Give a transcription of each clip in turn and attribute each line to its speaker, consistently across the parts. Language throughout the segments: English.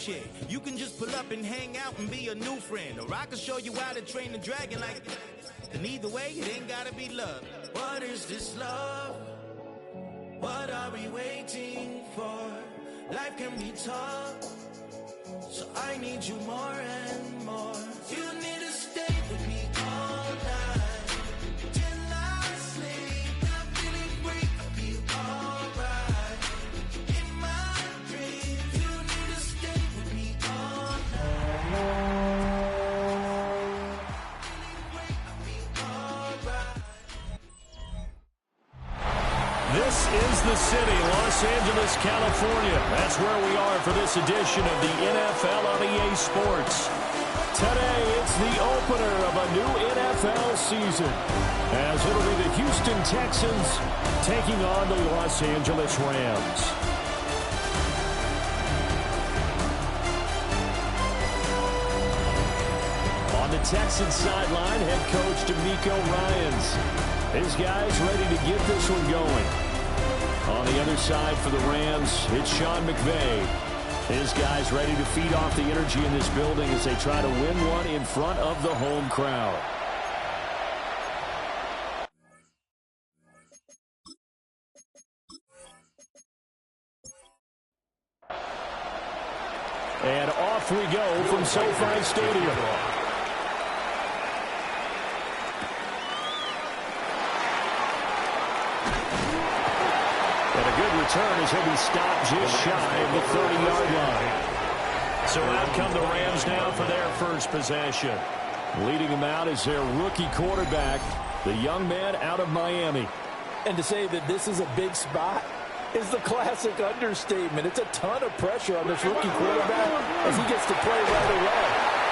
Speaker 1: shit. You can just pull up and hang out and be a new friend. Or I can show you how to train the dragon like... And either way, it ain't gotta be love. What is this love? What are we waiting for? Life can be tough, so I need you more and more. You need to stay with me all night till I sleep. I'm feeling free, I'll be alright. In my dreams, you need to stay with me all night.
Speaker 2: This is the city, Los Angeles, California. That's where we are for this edition of the NFL on EA Sports. Today, it's the opener of a new NFL season, as it'll be the Houston Texans taking on the Los Angeles Rams. On the Texans sideline, head coach D'Amico Ryans. His guys ready to get this one going. On the other side for the Rams, it's Sean McVay. His guys ready to feed off the energy in this building as they try to win one in front of the home crowd. And off we go from SoFi Stadium. Return as he'll be stopped just shy of the 30-yard line. So out come the Rams now for their first possession. Leading them out is their rookie quarterback, the young man out of Miami.
Speaker 3: And to say that this is a big spot is the classic understatement. It's a ton of pressure on this rookie quarterback as he gets to play right away.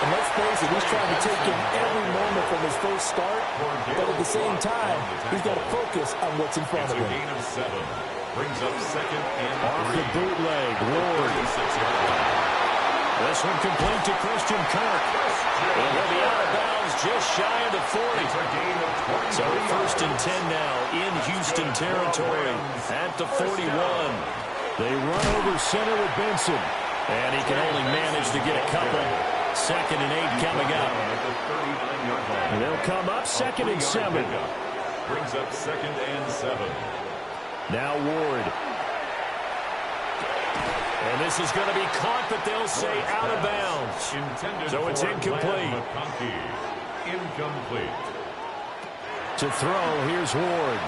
Speaker 3: And let's face it, he's trying to take in every moment from his first start, but at the same time, he's got to focus on what's in front of him.
Speaker 4: Brings up second and
Speaker 2: off the bootleg, Ward. This one complete to Christian Kirk. And he'll be out of bounds just shy of the 40. So first and 10 now in Houston territory at the 41. They run over center with Benson. And he can only manage to get a couple. Second and 8 coming up. And they'll come up second and 7.
Speaker 4: Brings up second and 7.
Speaker 2: Now Ward. And this is going to be caught, but they'll say out of bounds. So it's incomplete.
Speaker 4: Incomplete.
Speaker 2: To throw, here's Ward.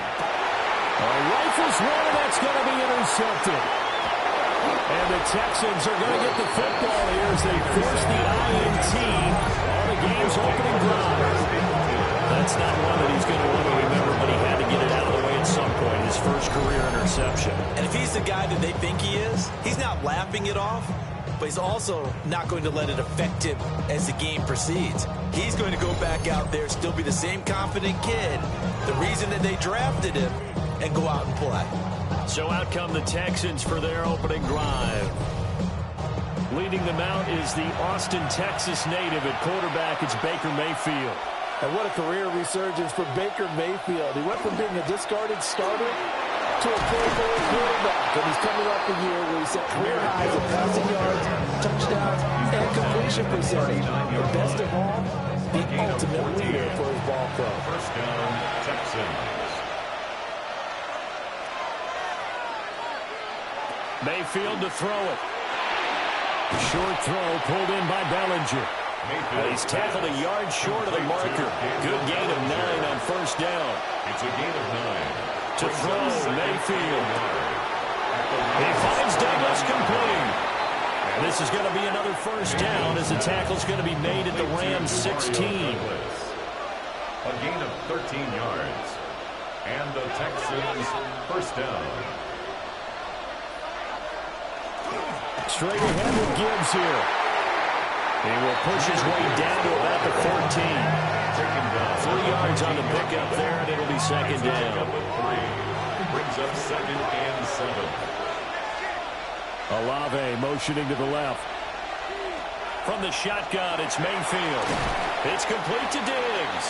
Speaker 2: Rifles one, that's going to be intercepted. And the Texans are going to get the football here as they force the INT on the game's opening drive. That's not one that he's going to want to remember, but he had to get it out of the way at some point, his first career interception.
Speaker 3: And if he's the guy that they think he is, he's not laughing it off, but he's also not going to let it affect him as the game proceeds. He's going to go back out there, still be the same confident kid, the reason that they drafted him, and go out and play.
Speaker 2: So out come the Texans for their opening drive. Leading them out is the Austin, Texas native at quarterback. It's Baker Mayfield.
Speaker 3: And what a career resurgence for Baker Mayfield. He went from being a discarded starter to a Pro Bowl quarterback. And he's coming off a year where he set career highs of passing yards, touchdowns, and completion percentage. And best of all, the ultimate leader for his ball club.
Speaker 4: First down, Texans.
Speaker 2: Mayfield to throw it. Short throw pulled in by Bellinger. He's tackled a yard short of the marker. Good gain of 9 on first down.
Speaker 4: It's a gain of 9.
Speaker 2: To throw, Mayfield. He finds Douglas complete. And this is going to be another first down as the tackle's going to be made at the Rams 16.
Speaker 4: A gain of 13 yards. And the Texans first down.
Speaker 2: Straight ahead with Gibbs here. He will push his way down to about the 14. 3 yards on the pickup there, and it'll be second down.
Speaker 4: Brings up second and 7.
Speaker 2: Olave motioning to the left. From the shotgun, it's Mayfield. It's complete to Diggs.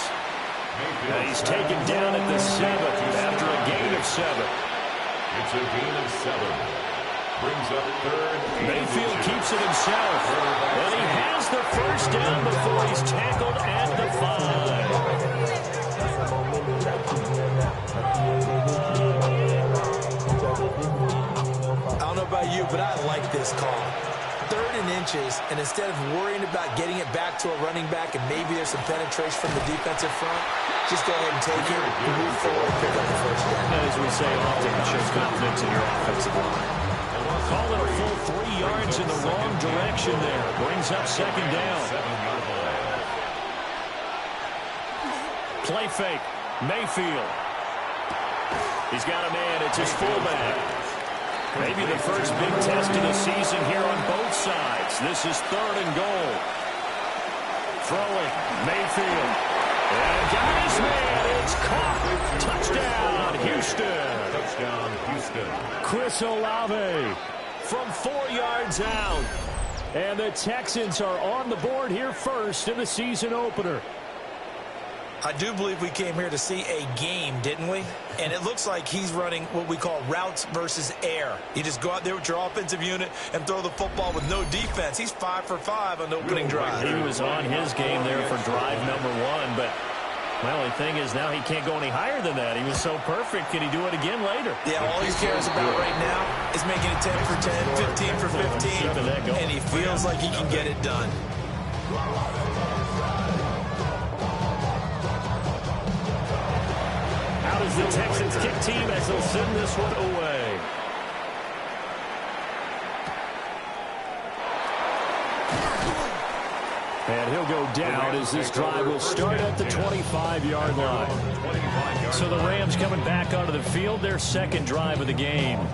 Speaker 2: He's taken down at the 7 after a gain of 7.
Speaker 4: It's a gain of 7. brings up third.
Speaker 2: Mayfield keeps it himself. And he has the first down before he's tackled at the
Speaker 3: 5. I don't know about you, but I like this call. 3rd and inches, and instead of worrying about getting it back to a running back and maybe there's some penetration from the defensive front, just go ahead and take it, move forward, pick up the first down.
Speaker 2: As we say often, it shows confidence in your offensive line. Call it a full 3 yards in the wrong direction there. Brings up 2nd down. Play fake. Mayfield. He's got a man. It's his fullback. Maybe the first big test of the season here on both sides. This is 3rd and goal. Throwing. Mayfield. And got his man. It's caught. Touchdown, Houston.
Speaker 4: Touchdown, Houston.
Speaker 2: Chris Olave from 4 yards out. And the Texans are on the board here first in the season opener.
Speaker 3: I do believe we came here to see a game, didn't we? And it looks like he's running what we call routes versus air. You just go out there with your offensive unit and throw the football with no defense. He's 5 for 5 on the opening drive.
Speaker 2: He was on his game there for drive number 1, but the only thing is now he can't go any higher than that. He was so perfect. Can he do it again later?
Speaker 3: Yeah, all he cares about right now is making it 10 for 10, 15 for 15, and he feels like he can get it done.
Speaker 2: How does the Texans kick team as they'll send this one away? And he'll go down as this drive will start at the 25-yard line. So the Rams coming back onto the field, their 2nd drive of the game.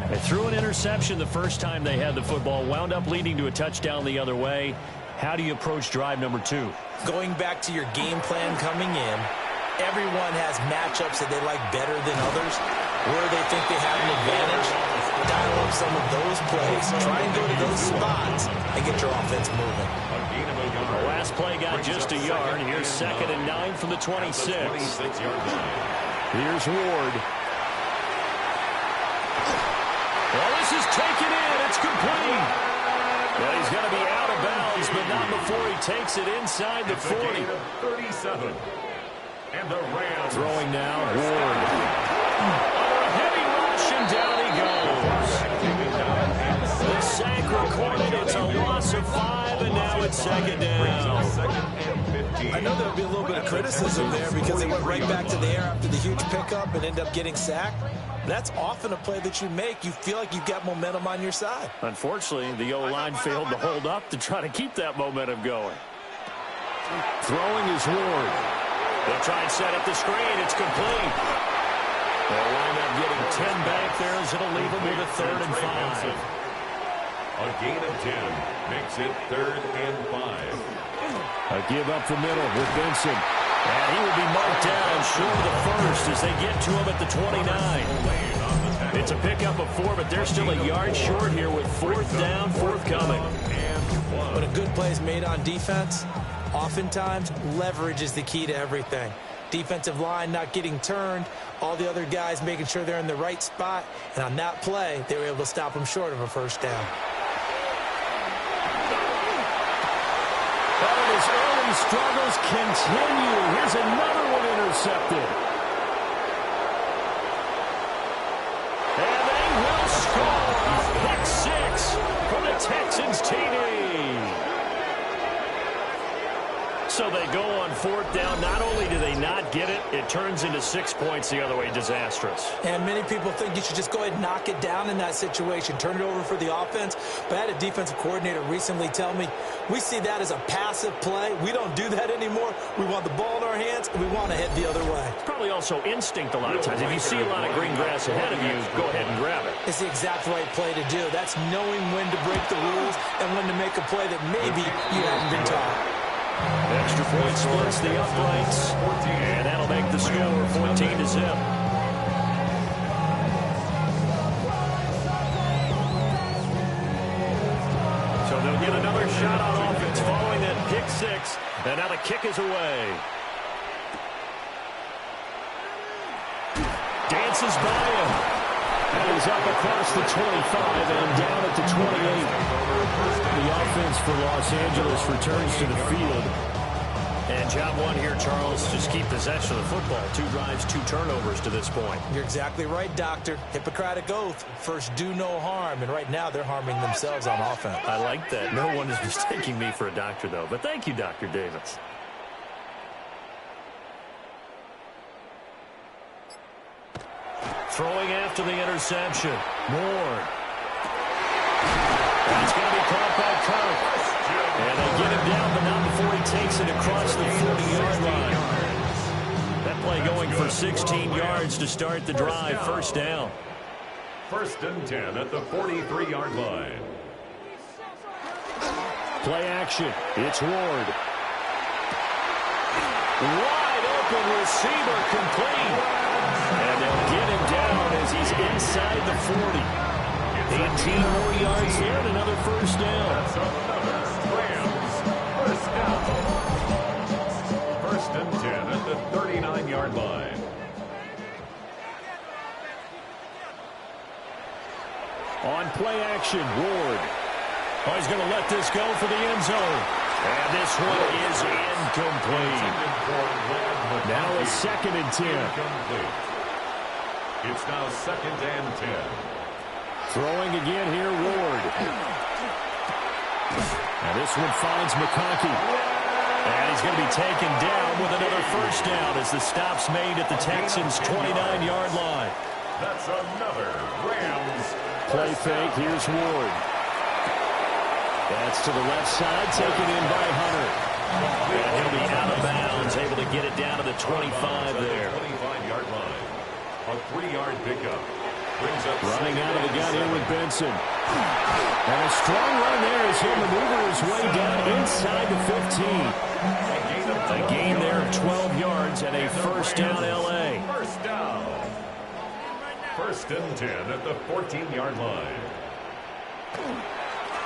Speaker 2: They threw an interception the first time they had the football, wound up leading to a touchdown the other way. How do you approach drive number 2?
Speaker 3: Going back to your game plan coming in, everyone has matchups that they like better than others, where they think they have an advantage. Dial up some of those plays, try and go to those spots, and get your offense moving.
Speaker 2: The last play got just a yard. Here's 2nd and 9 from the 26. Here's Ward. Well, this is taken in. It's complete. Well, he's going to be out of bounds, but not before he takes it inside the 40.
Speaker 4: 37. And the Rams
Speaker 2: throwing now, Ward. Under a heavy rush, and down he goes. The sack recorded. It's a loss of 5, and now it's 2nd down.
Speaker 3: I know there'll be a little bit of criticism there because they went right back to the air after the huge pickup and end up getting sacked. That's often a play that you make. You feel like you've got momentum on your side.
Speaker 2: Unfortunately, the O-line failed to hold up to try to keep that momentum going. Throwing is Ward. They'll try and set up the screen. It's complete. They'll wind up getting 10 back there as it'll leave them with a 3rd and 5.
Speaker 4: A gain of 10 makes it 3rd and 5.
Speaker 2: A give up the middle with Benson. And he will be marked down short of the first as they get to him at the 29. It's a pickup of 4, but they're still a yard short here with 4th down forthcoming.
Speaker 3: When a good play is made on defense, oftentimes leverage is the key to everything. Defensive line not getting turned, all the other guys making sure they're in the right spot, and on that play, they were able to stop them short of a 1st down.
Speaker 2: But his early struggles continue. Here's another one intercepted. And they will score a pick 6 from the Texans TD. So they go on 4th down. Not only do they not get it, it turns into 6 points the other way. Disastrous.
Speaker 3: And many people think you should just go ahead and knock it down in that situation. Turn it over for the offense. But I had a defensive coordinator recently tell me, we see that as a passive play. We don't do that anymore. We want the ball in our hands, and we want to head the other way.
Speaker 2: It's probably also instinct a lot of times. If you see a lot of green grass ahead of you, go ahead and grab it.
Speaker 3: It's the exact right play to do. That's knowing when to break the rules and when to make a play that maybe you haven't been taught.
Speaker 2: Extra point splits the uprights, and that'll make the score 14-0. So they'll get another shot on offense following that pick 6, and now the kick is away. Dances by him. And he's up across the 25 and down at the 28. The offense for Los Angeles returns to the field. And job one here, Charles, just keep possession of the football. 2 drives, 2 turnovers to this point.
Speaker 3: You're exactly right, Doctor. Hippocratic oath. First, do no harm. And right now, they're harming themselves on offense.
Speaker 2: I like that. No one is mistaking me for a doctor, though. But thank you, Dr. Davis. Throwing after the interception. Moore. It's going to be caught by Kirk. And they get him down, but not before he takes it across the 40-yard line. That play going for 16 yards to start the drive. First down.
Speaker 4: 1st and 10 at the 43-yard line.
Speaker 2: Play action. It's Ward. Wide open receiver complete. And they'll get him down as he's inside the 40. 18 more yards here and another first down.
Speaker 4: First and 10 at the 39-yard line.
Speaker 2: On play action, Ward. Oh, he's going to let this go for the end zone. And this one is incomplete. Now a 2nd and 10.
Speaker 4: It's now 2nd and 10.
Speaker 2: Throwing again here, Ward. Now this one finds McConkey. And he's going to be taken down with another first down as the stop's made at the Texans' 29-yard line.
Speaker 4: That's another Rams.
Speaker 2: Play fake. Here's Ward. That's to the left side, taken in by Hunter. And he'll be out of bounds, able to get it down to the 25 there.
Speaker 4: 25-yard line. A 3-yard pickup.
Speaker 2: Running out of the gun here with Benson. And a strong run there as he'll maneuver his way down inside the 15. A gain there of 12 yards and a first down L.A.
Speaker 4: First down. 1st and 10 at the 14-yard line.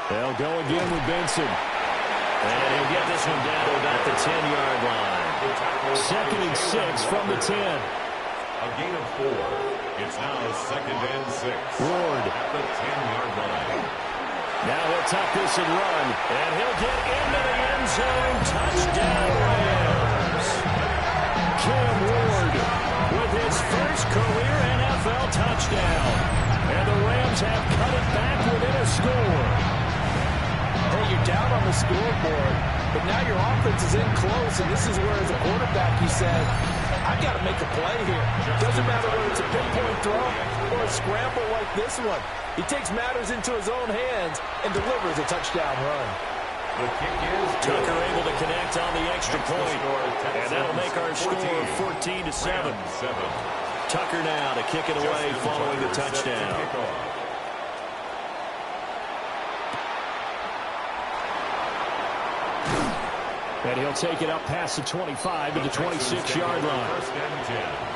Speaker 2: They'll go again with Benson. And he'll get this one down to about the 10-yard line. 2nd and 6 from the 10.
Speaker 4: A gain of 4. It's now 2nd and 6.
Speaker 2: Ward.
Speaker 4: At the 10-yard line.
Speaker 2: Now he'll tuck this and run. And he'll get into the end zone. Touchdown, Rams. Cam Ward with his first career NFL touchdown. And the Rams have cut it back within a score.
Speaker 3: Hey, you're down on the scoreboard, but now your offense is in close, and this is where, as a quarterback, you said, I've got to make a play here. Doesn't matter whether it's a pinpoint throw or a scramble like this one. He takes matters into his own hands and delivers a touchdown run.
Speaker 4: The kick is
Speaker 2: Tucker able to connect on the extra point, and that'll make our score 14-7. Tucker now to kick it away following the touchdown. And he'll take it up past the 25 to the 26-yard line.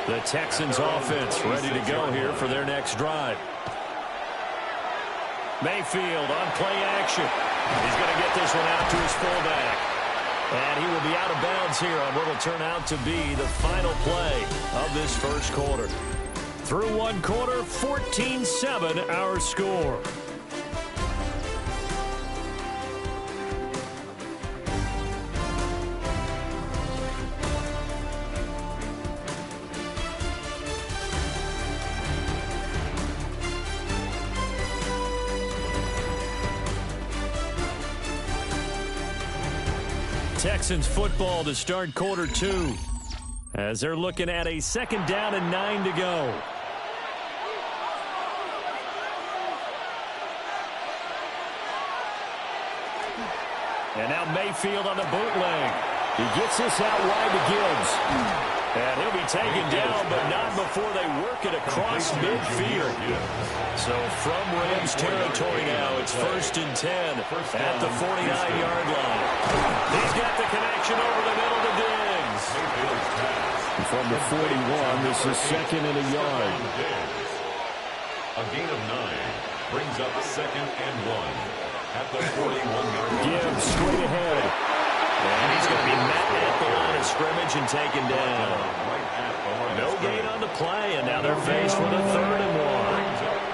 Speaker 2: The Texans offense ready to go here for their next drive. Mayfield on play action. He's going to get this one out to his fullback. And he will be out of bounds here on what will turn out to be the final play of this first quarter. Through one quarter, 14-7 our score. Texans football to start quarter 2 as they're looking at a 2nd down and 9 to go. And now Mayfield on the bootleg. He gets this out wide to Gibbs. And he'll be taken down, but not before they work it across midfield. So from Rams territory now, it's 1st and 10 at the 49-yard line. He's got the connection over the middle to Diggs. From the 41, this is 2nd and a yard.
Speaker 4: A gain of 9 brings up 2nd and 1 at the 41-yard line.
Speaker 2: Gibbs straight ahead. And he's going to be met at the line of scrimmage and taken down. No gain on the play, and now they're faced with a 3rd and 1.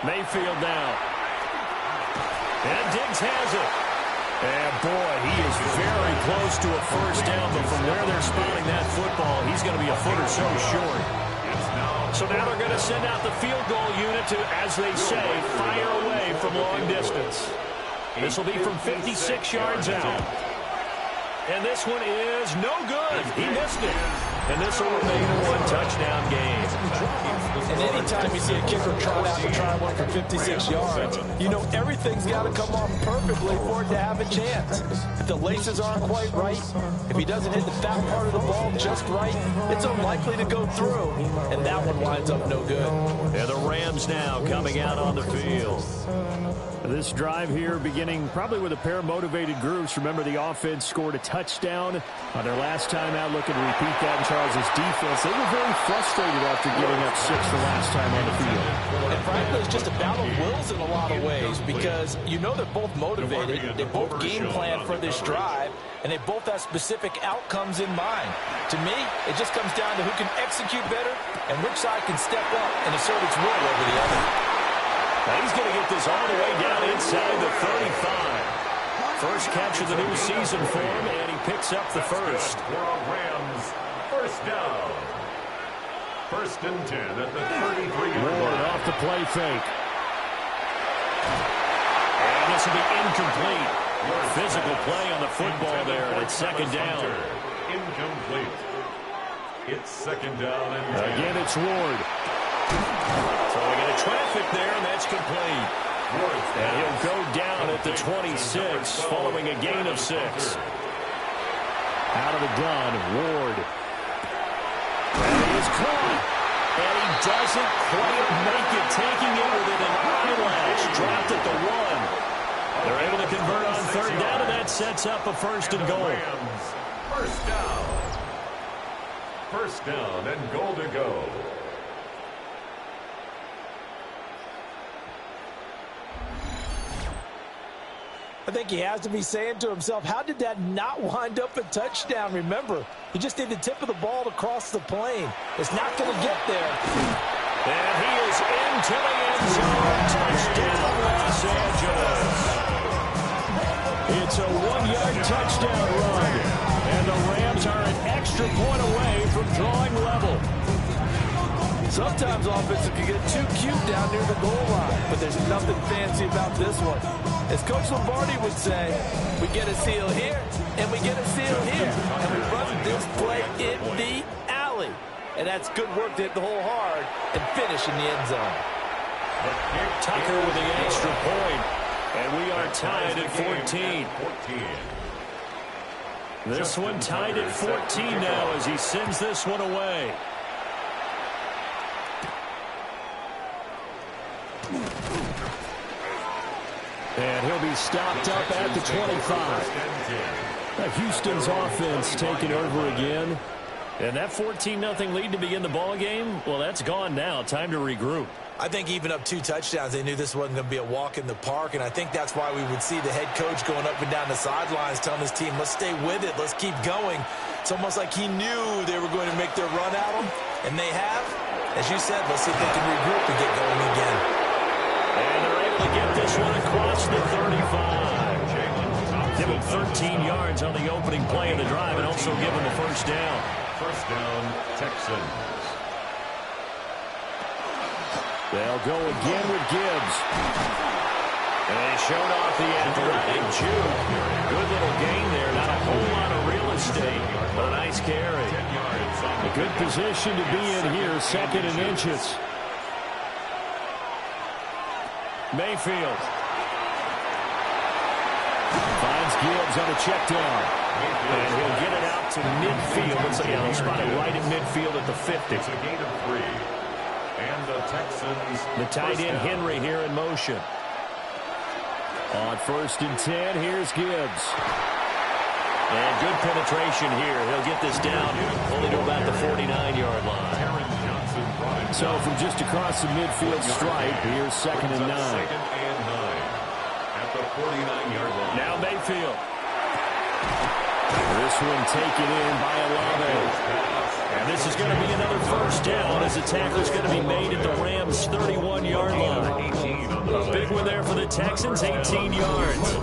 Speaker 2: Mayfield now. And Diggs has it. And boy, he is very close to a first down, but from where they're spotting that football, he's going to be a foot or so short. So now they're going to send out the field goal unit to, as they say, fire away from long distance. This will be from 56 yards out. And this one is no good. He missed it. And this will remain a one-touchdown game.
Speaker 3: And anytime you see a kicker trot out to try one for 56 yards, you know everything's got to come off perfectly for it to have a chance. If the laces aren't quite right, if he doesn't hit the fat part of the ball just right, it's unlikely to go through. And that one winds up no good.
Speaker 2: And the Rams now coming out on the field.
Speaker 5: This drive here beginning probably with a pair of motivated groups. Remember, the offense scored a touchdown on their last time out, looking to repeat that in Charles' defense. They were very frustrated after giving up 6 the last time on the field.
Speaker 3: And frankly, it's just a battle of wills in a lot of ways, because you know they're both motivated, they both game plan for this drive, and they both have specific outcomes in mind. To me, it just comes down to who can execute better and which side can step up and assert its will over the other.
Speaker 2: Now he's going to get this all the way down inside the 35. First catch of the new season for him, and he picks up the first.
Speaker 4: For a Rams first down. 1st and 10 at the 33-yard
Speaker 5: Ward
Speaker 4: line.
Speaker 5: off the play fake.
Speaker 2: And this will be incomplete. Physical play on the football there, and it's 2nd down.
Speaker 4: Incomplete. It's 2nd down and 10.
Speaker 5: Again, it's Ward.
Speaker 2: So we got a traffic there, and that's complete. And he'll go down at the 26, following a gain of 6.
Speaker 5: Out of the gun, Ward.
Speaker 2: And he is caught. And he doesn't quite make it, taking it within an eyelash. Dropped at the 1. They're able to convert on 3rd down, and that sets up a 1st and goal.
Speaker 4: First down. 1st down and goal to go.
Speaker 3: I think he has to be saying to himself, how did that not wind up a touchdown? Remember, he just need the tip of the ball to cross the plane. It's not going to get there.
Speaker 2: And he is into the end zone. Touchdown, Los Angeles. It's a 1-yard touchdown run. And the Rams are an extra point away from drawing level.
Speaker 3: Sometimes offenses can get too cute down near the goal line, but there's nothing fancy about this one. As Coach Lombardi would say, we get a seal here, and we get a seal here, and we run this play in the alley. And that's good work to hit the hole hard and finish in the end zone.
Speaker 2: Tucker with the extra point, and we are tied at 14. This one tied at 14 now as he sends this one away.
Speaker 5: And he'll be stopped up at the 25. Houston's offense taking over again.
Speaker 2: And that 14-0 lead to begin the ball game, well, that's gone now. Time to regroup.
Speaker 3: I think even up 2 touchdowns, they knew this wasn't going to be a walk in the park, and I think that's why we would see the head coach going up and down the sidelines telling his team, let's stay with it, let's keep going. It's almost like he knew they were going to make their run at him, and they have. As you said, let's see if they can regroup and get going again.
Speaker 2: And they're able to get this one across the 35. Give him 13 yards on the opening play of the drive and also give him a first down.
Speaker 4: First down, Texans.
Speaker 5: They'll go again with Gibbs.
Speaker 2: And they showed off the athletic juke. Good little gain there. Not a whole lot of real estate, but a nice carry.
Speaker 5: A good position to be in here, 2nd and inches. Mayfield. Finds Gibbs on a check down.
Speaker 2: And he'll get it out to midfield. It's he'll spot it right at midfield at the 50.
Speaker 4: It's a gain of 3. And the Texans.
Speaker 2: The tight end Henry here in motion.
Speaker 5: On 1st and 10, here's Gibbs.
Speaker 2: And good penetration here. He'll get this down only to about the 49-yard line.
Speaker 5: So from just across the midfield stripe, here's 2nd and 9.
Speaker 4: 2nd and 9 at the 49-yard line.
Speaker 2: Now Mayfield.
Speaker 5: This one taken in by Olave.
Speaker 2: And this is going to be another first down as the tackle's going to be made at the Rams' 31-yard line. A big one there for the Texans, 18 yards.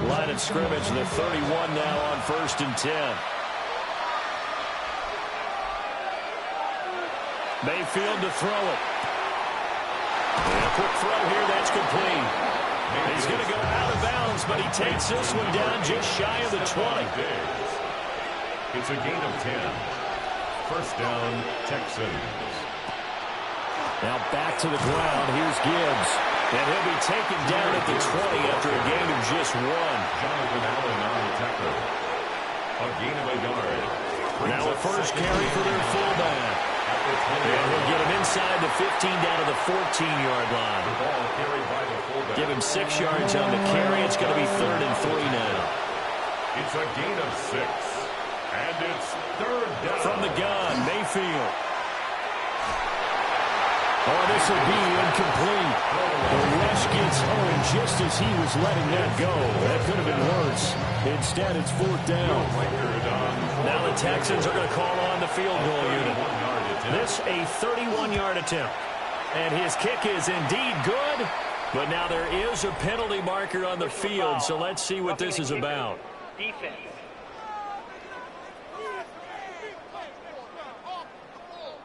Speaker 2: Line of scrimmage, the 31 now on 1st and 10. Mayfield to throw it. And a quick throw here, that's complete. He's going to go out of bounds, but he takes this one down just shy of the 20.
Speaker 4: It's a gain of 10. First down, Texans.
Speaker 2: Now back to the ground. Here's Gibbs. And he'll be taken down at the 20 after a gain of just 1.
Speaker 4: Jonathan Allen on the tackle. A gain of a yard.
Speaker 2: Now a first carry for their fullback. And he'll get him inside the 15 down to the 14-yard line.
Speaker 4: The ball carried by the fullback.
Speaker 2: Give him 6 yards on the carry. It's going to be 3rd and 3 now.
Speaker 4: It's a gain of 6. And it's 3rd down.
Speaker 2: From the gun, Mayfield. Oh, this will be incomplete. The rush gets home just as he was letting that go. That could have been worse. Instead, it's 4th down. Now the Texans are going to call on the field goal unit. This a 31-yard attempt. And his kick is indeed good. But now there is a penalty marker on the field, so let's see what this is about.
Speaker 6: Defense.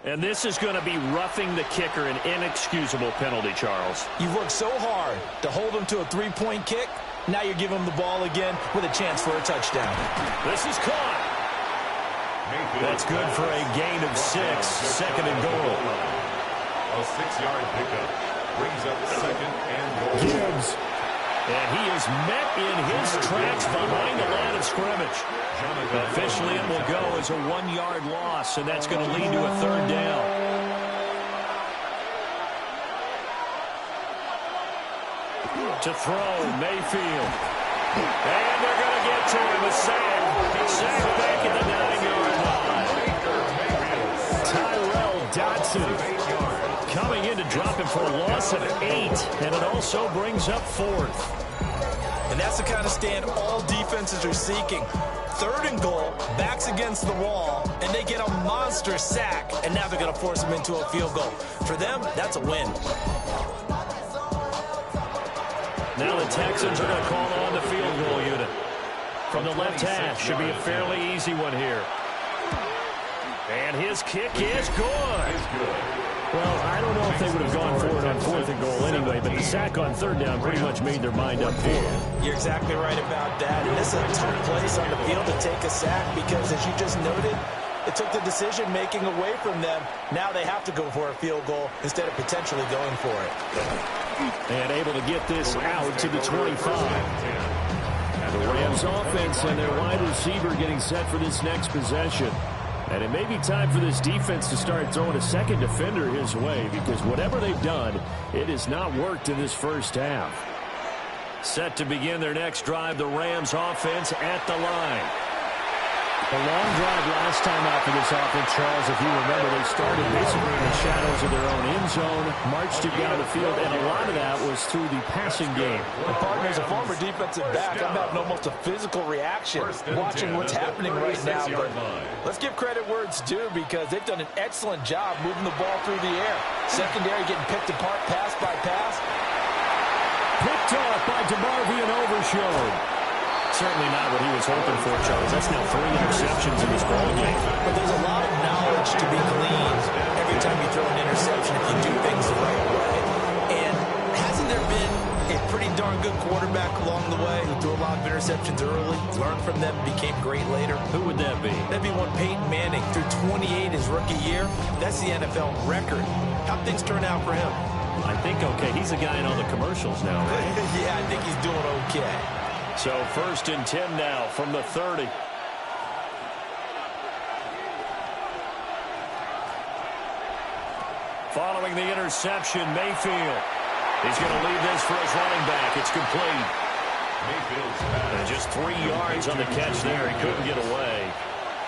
Speaker 5: And this is going to be roughing the kicker, an inexcusable penalty, Charles.
Speaker 3: You've worked so hard to hold him to a three-point kick. Now you're giving him the ball again with a chance for a touchdown.
Speaker 2: This is caught. That's good for a gain of 6. 2nd and goal.
Speaker 4: A 6-yard pickup. Brings up 2nd and goal.
Speaker 2: Gibbs. And he is met in his tracks behind the line of scrimmage. Officially, it will go as a 1-yard loss, and that's going to lead to a 3rd down. To throw, Mayfield. And they're going to get to him, a sack. Sack back at the 9-yard line. Tyrell Dodson coming in to drop him for a loss of 8, and it also brings up 4th.
Speaker 3: And that's the kind of stand all defenses are seeking. 3rd and goal, backs against the wall, and they get a monster sack, and now they're going to force them into a field goal. For them, that's a win.
Speaker 2: Now the Texans are going to call on the field goal unit. From the left half, should be a fairly easy one here. And his kick is good. Well, I don't know if they would have gone for it on 4th and goal anyway, but the sack on 3rd down pretty much made their mind up for it.
Speaker 3: You're exactly right about that. And this is a tough place on the field to take a sack because, as you just noted, it took the decision-making away from them. Now they have to go for a field goal instead of potentially going for it.
Speaker 5: And able to get this out to the 25. The Rams offense and their wide receiver getting set for this next possession. And it may be time for this defense to start throwing a second defender his way, because whatever they've done, it has not worked in this first half.
Speaker 2: Set to begin their next drive, the Rams offense at the line.
Speaker 5: A long drive last time out for this offense, Charles. If you remember, they started basically in the shadows of their own end zone, marched it down the field, and a lot of that was through the passing game.
Speaker 3: And partner, as a former defensive back, I'm having almost a physical reaction watching what's happening right now. But let's give credit where it's due, because they've done an excellent job moving the ball through the air. Secondary getting picked apart pass by pass.
Speaker 5: Picked off by DeMarvion Overshown.
Speaker 2: Certainly not what he was hoping for, Charles. That's now 3 interceptions in this ball game.
Speaker 3: But there's a lot of knowledge to be gleaned every time you throw an interception if you do things the right way. And hasn't there been a pretty darn good quarterback along the way who threw a lot of interceptions early, learned from them, became great later?
Speaker 2: Who would that be?
Speaker 3: That'd be one Peyton Manning. Threw 28 his rookie year. That's the NFL record. How'd things turn out for him?
Speaker 2: I think okay. He's a guy in all the commercials now, right?
Speaker 3: Yeah, I think he's doing okay.
Speaker 2: So 1st and 10 now from the 30. Following the interception, Mayfield. He's going to leave this for his running back. It's complete. And just 3 yards on the catch there. He couldn't get away.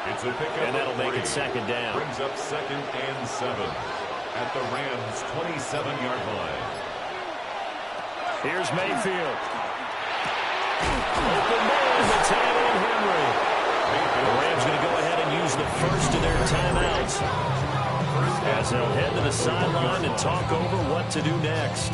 Speaker 4: It's a pickup,
Speaker 2: and that'll make it 2nd down.
Speaker 4: Brings up 2nd and 7 at the Rams' 27-yard line.
Speaker 2: Here's Mayfield. Open man, There's the tag on Henry. The Rams going to go ahead and use the first of their timeouts as they'll head to the sideline and talk over what to do next.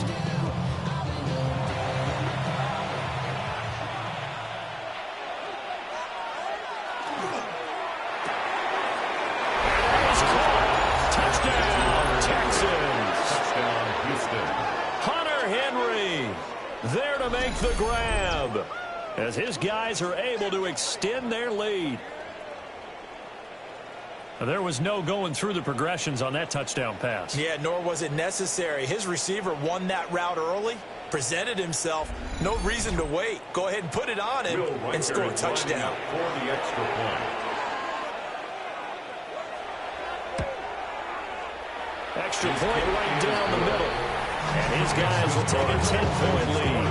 Speaker 2: Touchdown, Texans.
Speaker 4: Touchdown, Houston.
Speaker 2: Hunter Henry there to make the grab as his guys are able to extend their lead. There was no going through the progressions on that touchdown pass.
Speaker 3: Yeah, nor was it necessary. His receiver won that route early, presented himself. No reason to wait. Go ahead and put it on him and score a touchdown.
Speaker 4: For the extra point.
Speaker 2: Extra point right down the middle. And his guys will take a 10-point lead.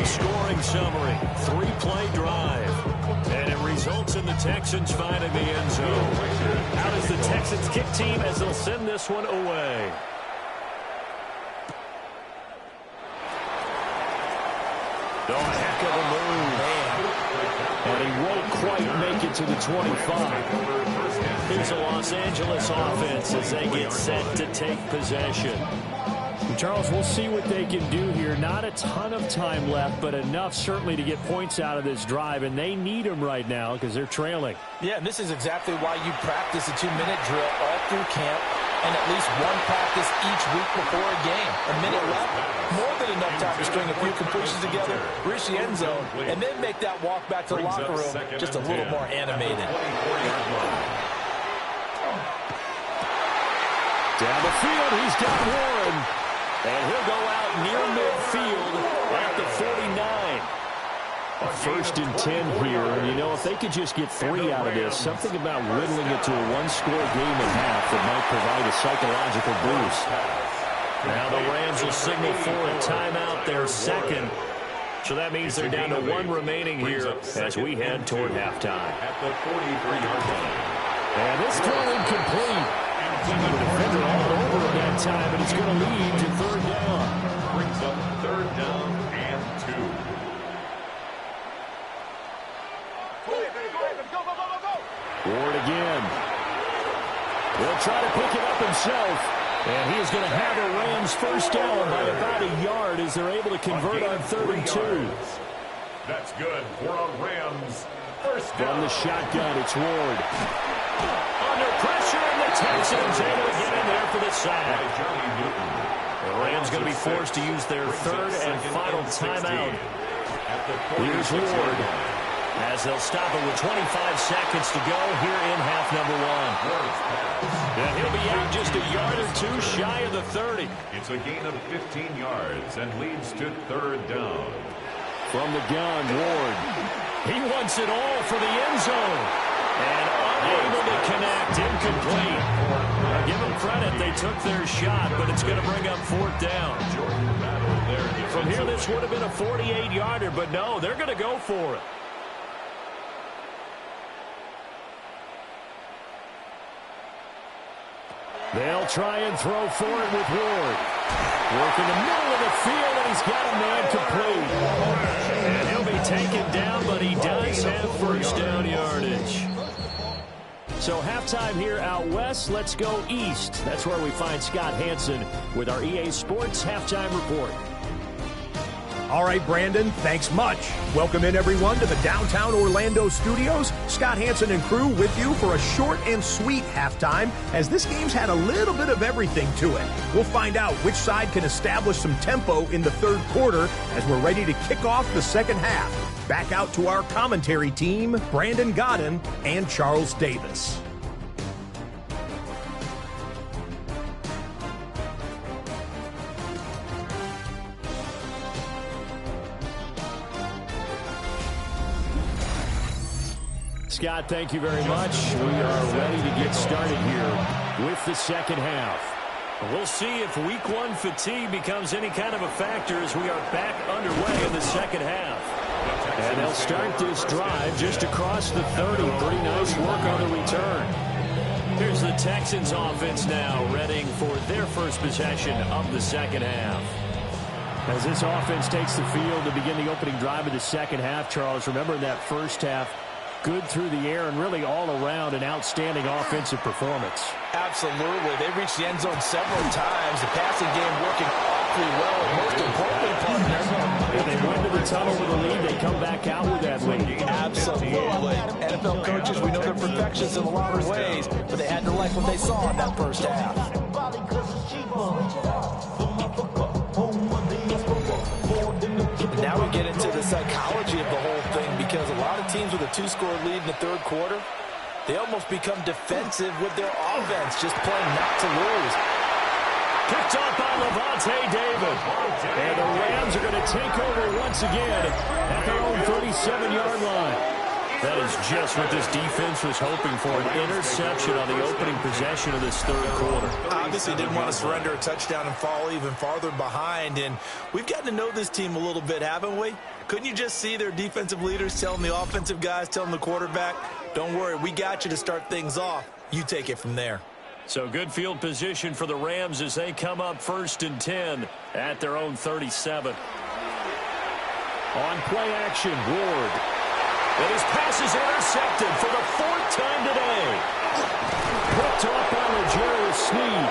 Speaker 2: Scoring summary, 3-play drive. And it results in the Texans finding the end zone. Out is the Texans kick team as they'll send this one away. Oh, a heck of a move. And he won't quite make it to the 25. Here's a Los Angeles offense as they get set to take possession.
Speaker 5: Charles, we'll see what they can do here. Not a ton of time left, but enough certainly to get points out of this drive, and they need them right now because they're trailing.
Speaker 3: Yeah, and this is exactly why you practice a 2-minute drill all through camp and at least one practice each week before a game. A minute left, more than enough time to string a few completions together, reach the end zone, and then make that walk back to the locker room just a little more animated.
Speaker 2: Down the field, he's got Warren. And he'll go out near midfield at the 49.
Speaker 5: A 1st and 10 here. And, you know, if they could just get 3 out of this, something about whittling it to a 1-score game and a half that might provide a psychological boost.
Speaker 2: Now the Rams will signal for a timeout, their second. So that means they're down to 1 remaining here as we head toward halftime.
Speaker 4: At the 43-yard line.
Speaker 5: And this throw incomplete. The defender all over at that time, and it's going to lead to 3rd down.
Speaker 4: Brings up 3rd down and 2.
Speaker 5: Ward again. He'll try to pick it up himself. And he is going to have a Rams 1st down by about a yard as they're able to convert on 3rd and 2.
Speaker 4: That's good for a Rams 1st down.
Speaker 5: From the shotgun, it's Ward.
Speaker 2: Under pressure, and the Texans able to get in there for the sack. The Rams going to be forced to use their 3rd and final timeout. Here's Ward as they'll stop it with 25 seconds to go here in half number 1. And he'll be out just a yard or 2 shy of the 30.
Speaker 4: It's a gain of 15 yards and leads to 3rd down.
Speaker 5: From the gun, Ward.
Speaker 2: He wants it all for the end zone. And unable to connect, incomplete. Now give them credit, they took their shot, but it's going to bring up 4th down. From here, this would have been a 48-yarder, but no, they're going to go for it.
Speaker 5: They'll try and throw for it with Ward. Work in the middle of the field, and he's got a man complete.
Speaker 2: And he'll be taken down, but he does have 1st down yardage.
Speaker 5: So halftime here out west, let's go east. That's where we find Scott Hansen with our EA Sports Halftime Report.
Speaker 6: All right, Brandon, thanks much. Welcome in, everyone, to the downtown Orlando studios. Scott Hansen and crew with you for a short and sweet halftime, as this game's had a little bit of everything to it. We'll find out which side can establish some tempo in the 3rd quarter as we're ready to kick off the 2nd half. Back out to our commentary team, Brandon Godden and Charles Davis.
Speaker 5: Scott, thank you very much. We are ready to get started here with the 2nd half.
Speaker 2: We'll see if Week 1 fatigue becomes any kind of a factor as we are back underway in the 2nd half.
Speaker 5: And they'll start this drive just across the 30. Pretty nice work on the return.
Speaker 2: Here's the Texans offense now, readying for their first possession of the 2nd half.
Speaker 5: As this offense takes the field to begin the opening drive of the second half, Charles, remember in that first half, good through the air and really all around an outstanding offensive performance.
Speaker 3: Absolutely. They reached the end zone several times. The passing game working awfully well. And most importantly, partner,
Speaker 5: they went to the tunnel with a lead. They come back out with that lead.
Speaker 3: Absolutely. NFL coaches, we know they're perfectionists in a lot of ways, but they had to like what they saw in that first half. Now we get into the psychology of the whole thing, because a lot of teams with a 2-score lead in the third quarter, they almost become defensive with their offense, just playing not to lose.
Speaker 5: Picked up by Levante David. And the Rams are going to take over once again at their own 37-yard line. That is just what this defense was hoping for, an interception on the opening possession of this third quarter.
Speaker 3: Obviously didn't want to surrender a touchdown and fall even farther behind, and we've gotten to know this team a little bit, haven't we? Couldn't you just see their defensive leaders telling the offensive guys, telling the quarterback, don't worry, we got you to start things off. You take it from there.
Speaker 2: So good field position for the Rams as they come up 1st and 10 at their own 37.
Speaker 5: On play action, Ward.
Speaker 2: And his pass is intercepted for the 4th time today.
Speaker 5: Picked off by L'Jarius Sneed.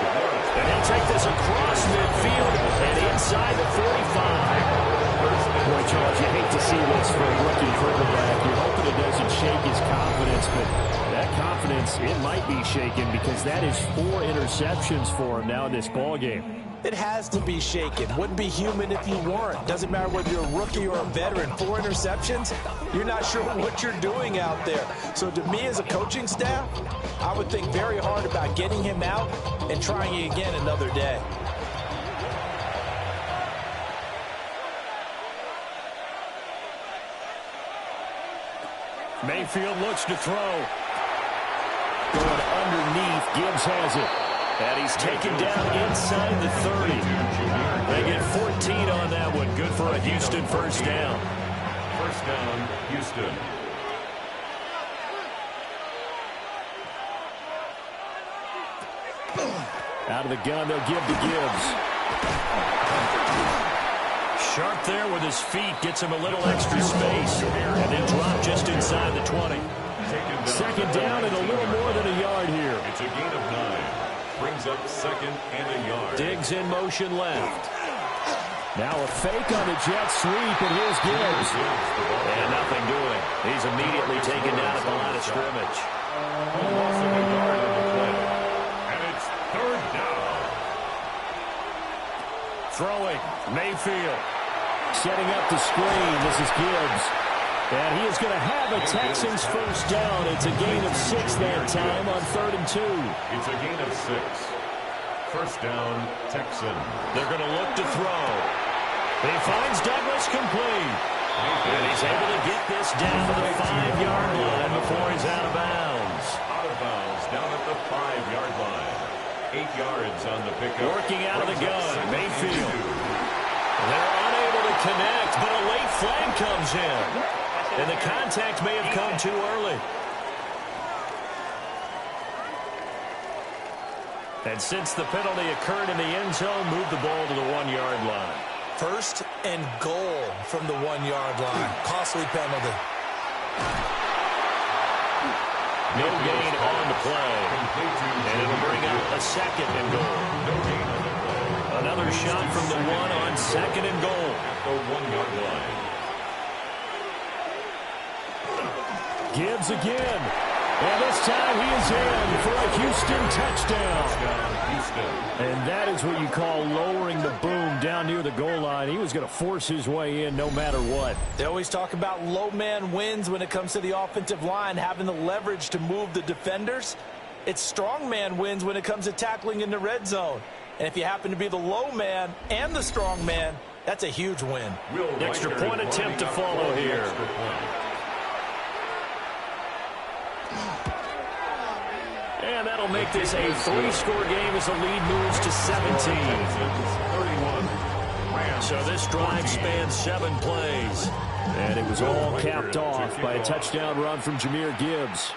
Speaker 2: And he'll take this across midfield and inside the 45.
Speaker 5: Boy, Charles, you hate to see this for a rookie quarterback. You're hoping it doesn't shake his confidence, but that confidence, it might be shaken because that is 4 interceptions for him now in this ballgame.
Speaker 3: It has to be shaken. Wouldn't be human if you weren't. Doesn't matter whether you're a rookie or a veteran. 4 interceptions, you're not sure what you're doing out there. So to me as a coaching staff, I would think very hard about getting him out and trying it again another day.
Speaker 5: Mayfield looks to throw. Going underneath, Gibbs has it.
Speaker 2: And he's taken down inside the 30. They get 14 on that one. Good for a Houston first down.
Speaker 4: First down, Houston.
Speaker 5: Out of the gun, they'll give to Gibbs.
Speaker 2: Sharp there with his feet. Gets him a little extra space. And then drop just inside the 20.
Speaker 5: Second down and a little more than a yard here.
Speaker 4: It's a gain of 9. Brings up 2nd and a yard.
Speaker 2: Diggs in motion left.
Speaker 5: Now a fake on the jet sweep, and here's Gibbs.
Speaker 2: And nothing doing. He's immediately taken down at the line of scrimmage.
Speaker 4: Loss of a yard on the play. And it's 3rd down.
Speaker 5: Throwing, Mayfield. Setting up the screen. This is Gibbs. And he is going to have a Texans first down. It's a gain of 6 that time on 3rd and 2.
Speaker 4: It's a gain of 6. First down, Texan.
Speaker 2: They're going to look to throw. He finds Douglas complete. And he's able to get this down to the 5-yard line before he's out of bounds.
Speaker 4: Out of bounds, down at the 5-yard line. 8 yards on the pickup.
Speaker 2: Working out of the gun, Mayfield. They're unable to connect, but a late flag comes in. And the contact may have come too early. And since the penalty occurred in the end zone, move the ball to the 1-yard line.
Speaker 3: 1st and goal from the 1-yard line. Costly penalty.
Speaker 2: No gain on the play. And it'll bring up a 2nd and goal. Another shot from the 1 on 2nd and goal.
Speaker 4: At the 1-yard line.
Speaker 5: Gibbs again. And this time he is in for a Houston touchdown. And that is what you call lowering the boom down near the goal line. He was going to force his way in no matter what.
Speaker 3: They always talk about low man wins when it comes to the offensive line, having the leverage to move the defenders. It's strong man wins when it comes to tackling in the red zone. And if you happen to be the low man and the strong man, that's a huge win.
Speaker 2: Extra point attempt to follow here. And that'll make this a 3-score game as the lead moves to 17. So this drive spans 7 plays.
Speaker 5: And it was all capped off by a touchdown run from Jahmyr Gibbs.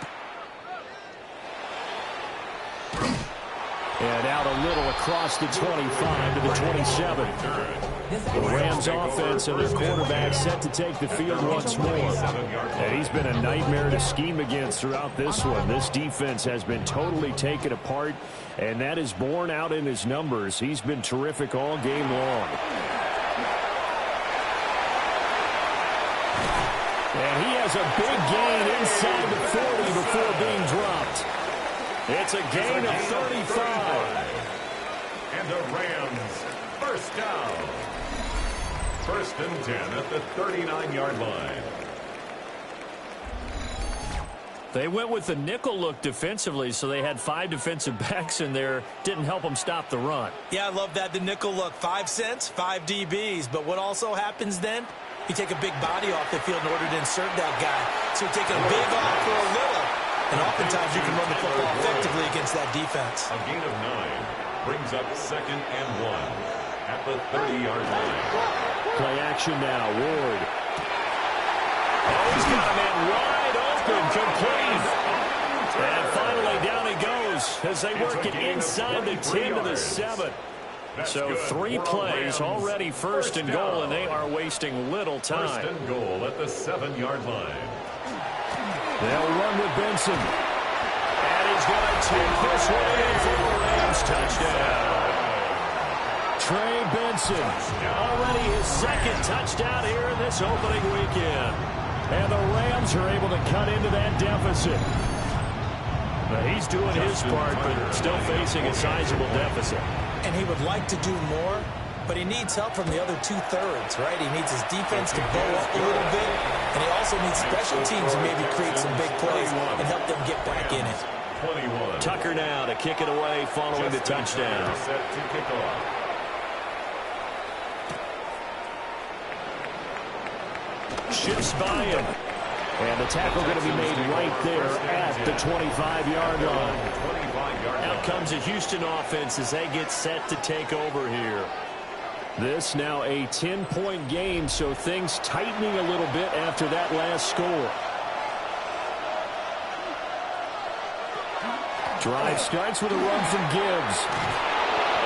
Speaker 5: And out a little across the 25 to the 27. The Rams offense and their quarterback set to take the field once more. And he's been a nightmare to scheme against throughout this one. This defense has been totally taken apart, and that is borne out in his numbers. He's been terrific all game long. And he has a big gain inside the 40 before being dropped. It's a gain of 35.
Speaker 4: And the Rams, first down. First and 10 at the 39-yard line.
Speaker 2: They went with the nickel look defensively, so they had 5 defensive backs in there. Didn't help them stop the run.
Speaker 7: Yeah, I love that, the nickel look. 5 cents, 5 DBs. But what also happens then? You take a big body off the field in order to insert that guy. So you take a big off for a little. And oftentimes you can run the football effectively against that defense.
Speaker 4: A gain of 9 brings up 2nd and 1 at the 30-yard line.
Speaker 5: Play action now, Ward.
Speaker 2: Oh, he's got a man wide open, complete. And finally down he goes as they work it inside the 10 to the 7. So 3 plays already first and goal, and they are wasting little time.
Speaker 4: First and goal at the 7-yard line.
Speaker 5: They'll run with Benson.
Speaker 2: And he's going to take this one in for the Rams touchdown.
Speaker 5: Trey Benson,
Speaker 2: already his 2nd touchdown here in this opening weekend.
Speaker 5: And the Rams are able to cut into that deficit.
Speaker 2: But he's doing his part, but still facing a sizable deficit.
Speaker 7: And he would like to do more, but he needs help from the other 2/3, right? He needs his defense to bow up a little bit, and he also needs special teams to maybe create some big plays and help them get back in it.
Speaker 4: 21.
Speaker 2: Tucker now to kick it away following the touchdown.
Speaker 4: Set to kick off.
Speaker 5: Shifts by him. And the tackle going to be made right there at the 25-yard line.
Speaker 2: Out comes the Houston offense as they get set to take over here.
Speaker 5: This now a 10-point game, so things tightening a little bit after that last score. Drive starts with a run from Gibbs.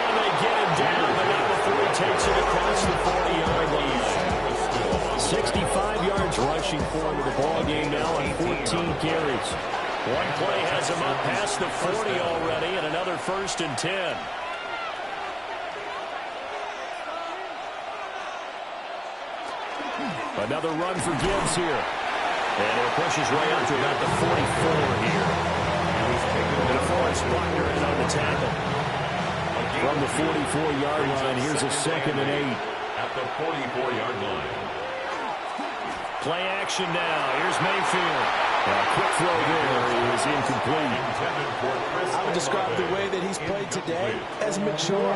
Speaker 2: And they get him down, but not before he takes it across the 40-yard line.
Speaker 5: 65 yards rushing for him in the ball game now on 14 carries.
Speaker 2: One play has him up past the 40 already, and another 1st and 10.
Speaker 5: Another run for Gibbs here.
Speaker 2: And it pushes right up to about the 44 here. And DeForest Buckner in on the tackle.
Speaker 5: From the 44-yard line, here's a 2nd and 8.
Speaker 4: At the 44-yard line.
Speaker 5: Play action now. Here's Mayfield. A quick throw there is incomplete.
Speaker 3: I would describe the way that he's played today as mature.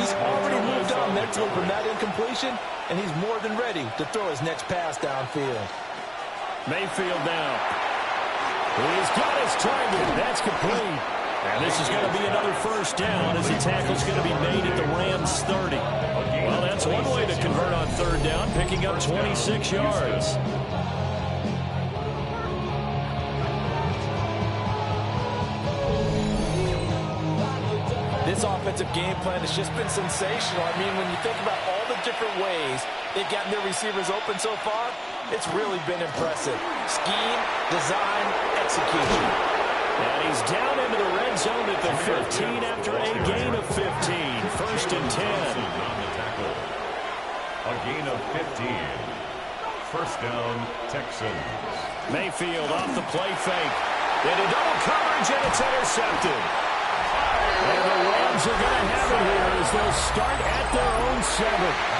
Speaker 3: He's already moved on mentally from that incompletion, and he's more than ready to throw his next pass downfield.
Speaker 5: Mayfield now. He's got his target. That's complete. And this is going to be another 1st down as the tackle's going to be made at the Rams 30.
Speaker 2: Well, that's one way to convert on 3rd down, picking up 26 yards.
Speaker 3: This offensive game plan has just been sensational. I mean, when you think about all the different ways they've gotten their receivers open so far, it's really been impressive. Scheme, design, execution.
Speaker 2: And he's down into the red zone at the 15 after a gain of 15. 1st and 10.
Speaker 4: A gain of 15. 1st down, Texans.
Speaker 2: Mayfield off the play fake. Into double coverage, and it's intercepted.
Speaker 5: And the Rams are going to have it here as they'll start at their own 7.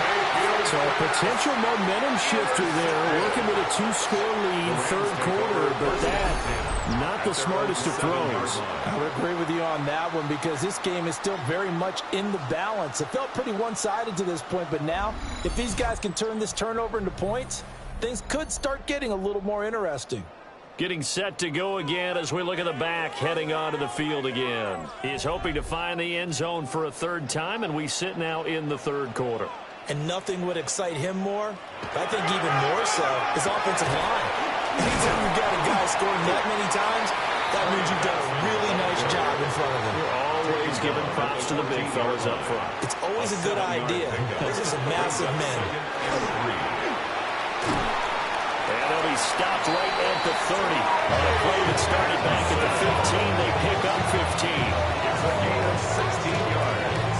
Speaker 5: So a potential momentum shifter there, working with a 2-score lead, 3rd quarter, but that, not the smartest of throws.
Speaker 3: I would agree with you on that one because this game is still very much in the balance. It felt pretty one-sided to this point, but now, if these guys can turn this turnover into points, things could start getting a little more interesting.
Speaker 2: Getting set to go again as we look at the back, heading onto the field again. He's hoping to find the end zone for a 3rd time, and we sit now in the 3rd quarter.
Speaker 7: And nothing would excite him more, but I think even more so, his offensive line. Anytime you've got a guy scoring that many times, That means you've done a really nice job in front of him.
Speaker 2: You're always giving props to the big fellas up front.
Speaker 7: It's always a good idea. This is a massive man.
Speaker 2: And they'll be stopped right at the 30. On a play that started back at the 15, they pick up 15.
Speaker 4: It's a gain of 16 yards.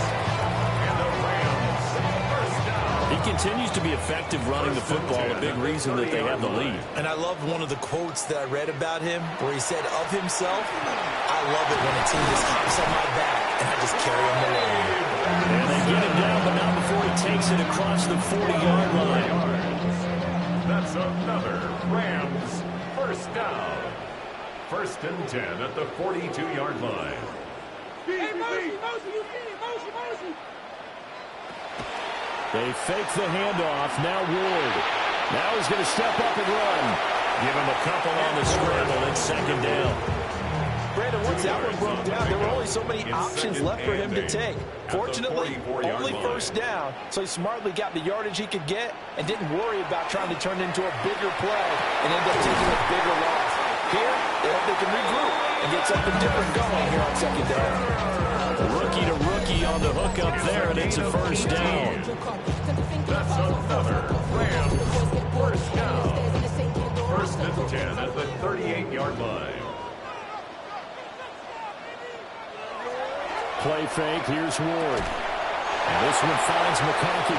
Speaker 4: And the Rams first down.
Speaker 2: He continues to be effective running the football, a big reason that they have the lead.
Speaker 7: And I loved one of the quotes that I read about him where he said of himself, I love it when a team just hops on my back and I just carry him along.
Speaker 2: And they get him down, but not before he takes it across the 40-yard line.
Speaker 4: That's another Rams first down. First and 10 at the 42-yard line.
Speaker 8: Hey, Motion, you see it, motion.
Speaker 5: They fake the handoff. Now Ward. Now he's going to step up and run.
Speaker 2: Give him a couple on the scramble. It's second down.
Speaker 3: Brandon, once that one broke down, there were only so many options left for him to take. Fortunately, only first down, so he smartly got the yardage he could get and didn't worry about trying to turn it into a bigger play and end up taking a bigger loss. Here, they hope they can regroup and get something different going here on second down.
Speaker 2: Rookie to rookie on the hook up there, and it's a first down.
Speaker 4: That's another Rams first down. First and 10 at the 38-yard line.
Speaker 5: Play fake. Here's Ward. And this one finds McConkey.